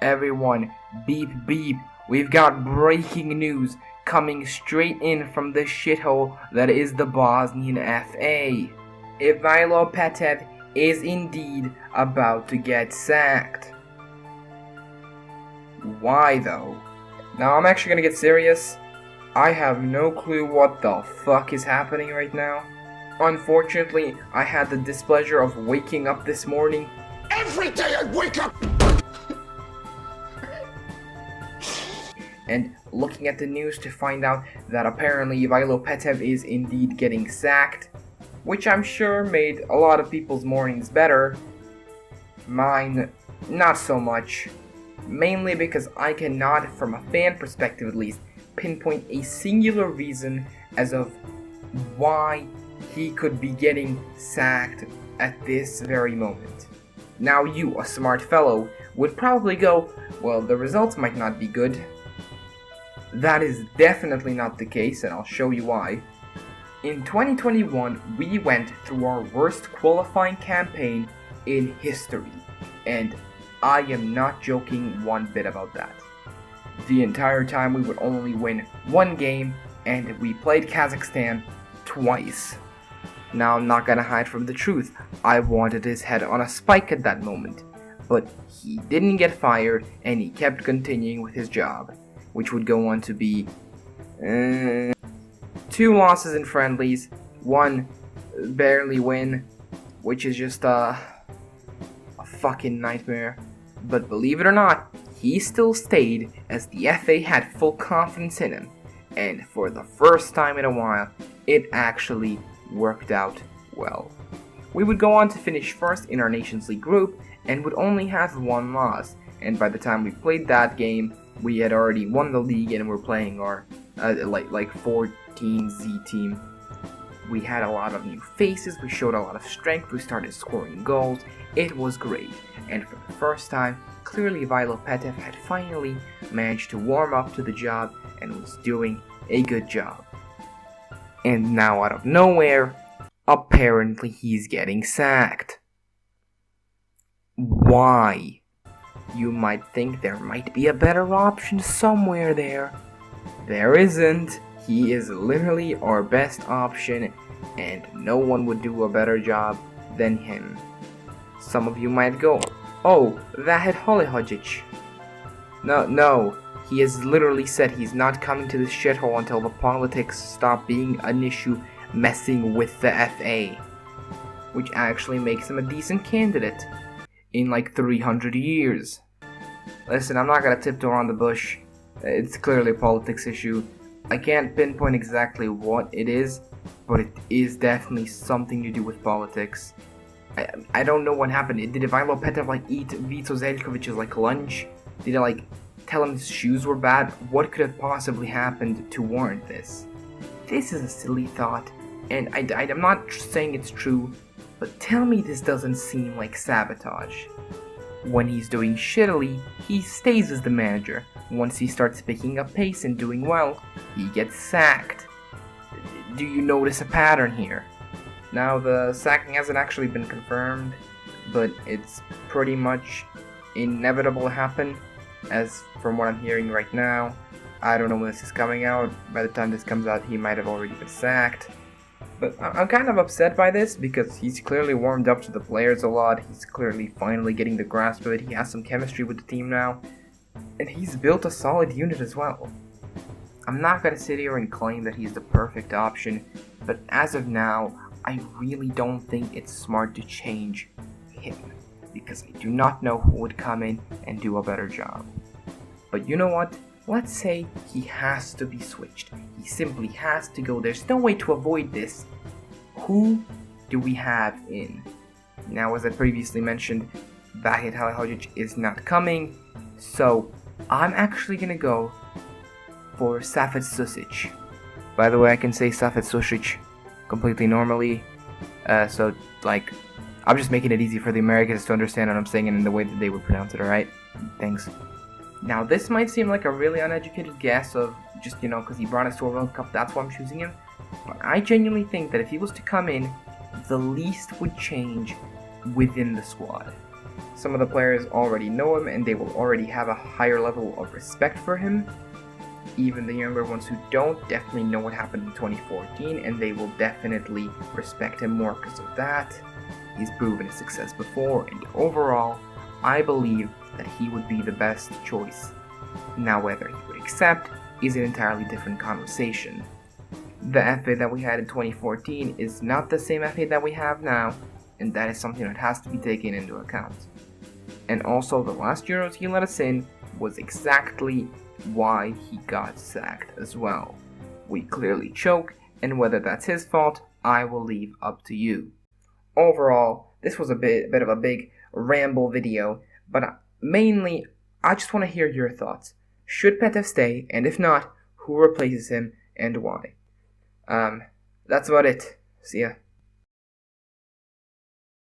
Everyone, beep beep, we've got breaking news coming straight in from the shithole that is the Bosnian FA. Ivaylo Petev is indeed about to get sacked. Why though? Now I'm actually gonna get serious. I have no clue what the fuck is happening right now. Unfortunately, I had the displeasure of waking up this morning. Every day I wake up! And looking at the news to find out that apparently Ivaylo Petev is indeed getting sacked, which I'm sure made a lot of people's mornings better. Mine, not so much. Mainly because I cannot, from a fan perspective at least, pinpoint a singular reason as of why he could be getting sacked at this very moment. Now you, a smart fellow, would probably go, well, the results might not be good. That is definitely not the case, and I'll show you why. In 2021, we went through our worst qualifying campaign in history, and I am not joking one bit about that. The entire time we would only win one game, and we played Kazakhstan twice. Now I'm not gonna hide from the truth, I wanted his head on a spike at that moment, but he didn't get fired and he kept continuing with his job, which would go on to be 2 losses in friendlies, 1 barely win, which is just a fucking nightmare. But believe it or not, he still stayed as the FA had full confidence in him, and for the first time in a while, it actually worked out well. We would go on to finish first in our Nations League group and would only have 1 loss, and by the time we played that game, we had already won the league and were playing our like 14Z team. We had a lot of new faces, we showed a lot of strength, we started scoring goals, it was great, and for the first time, clearly Ivaylo Petev had finally managed to warm up to the job and was doing a good job. And now out of nowhere, apparently he's getting sacked. Why? You might think there might be a better option somewhere there. There isn't. He is literally our best option, and no one would do a better job than him. Some of you might go, oh, that had Herezegovinian. No, he has literally said he's not coming to this shithole until the politics stop being an issue messing with the FA. Which actually makes him a decent candidate in like 300 years. Listen, I'm not gonna tiptoe around the bush. It's clearly a politics issue. I can't pinpoint exactly what it is, but it is definitely something to do with politics. I don't know what happened. Did Ivaylo Petev like eat Vito Zeljkovic's like lunch? Did it like tell him his shoes were bad? What could have possibly happened to warrant this? This is a silly thought, and I'm not saying it's true, but tell me this doesn't seem like sabotage. When he's doing shittily, he stays as the manager. Once he starts picking up pace and doing well, he gets sacked. Do you notice a pattern here? Now, the sacking hasn't actually been confirmed, but it's pretty much inevitable to happen, as from what I'm hearing right now. I don't know when this is coming out. By the time this comes out, he might have already been sacked. But I'm kind of upset by this, because he's clearly warmed up to the players a lot. He's clearly finally getting the grasp of it. He has some chemistry with the team now. And he's built a solid unit as well. I'm not going to sit here and claim that he's the perfect option, but as of now, I really don't think it's smart to change him, because I do not know who would come in and do a better job. But you know what? Let's say he has to be switched. He simply has to go. There's no way to avoid this. Who do we have in? Now, as I previously mentioned, Vahid Halilhodžić is not coming, so I'm actually gonna go for Safet Susic. By the way, I can say Safet Susic completely normally, so like, I'm just making it easy for the Americans to understand what I'm saying and in the way that they would pronounce it, alright? Thanks. Now, this might seem like a really uneducated guess of just, because he brought us to a World Cup, that's why I'm choosing him. But I genuinely think that if he was to come in, the least would change within the squad. Some of the players already know him and they will already have a higher level of respect for him. Even the younger ones who don't definitely know what happened in 2014 and they will definitely respect him more because of that. He's proven his success before, and overall, I believe that he would be the best choice. Now whether he would accept is an entirely different conversation. The FA that we had in 2014 is not the same FA that we have now, and that is something that has to be taken into account. And also, the last Euros he let us in was exactly why he got sacked as well. We clearly choke, and whether that's his fault, I will leave up to you. Overall, this was a bit of a big ramble video, but mainly, I just want to hear your thoughts. Should Petev stay, and if not, who replaces him and why? That's about it. See ya.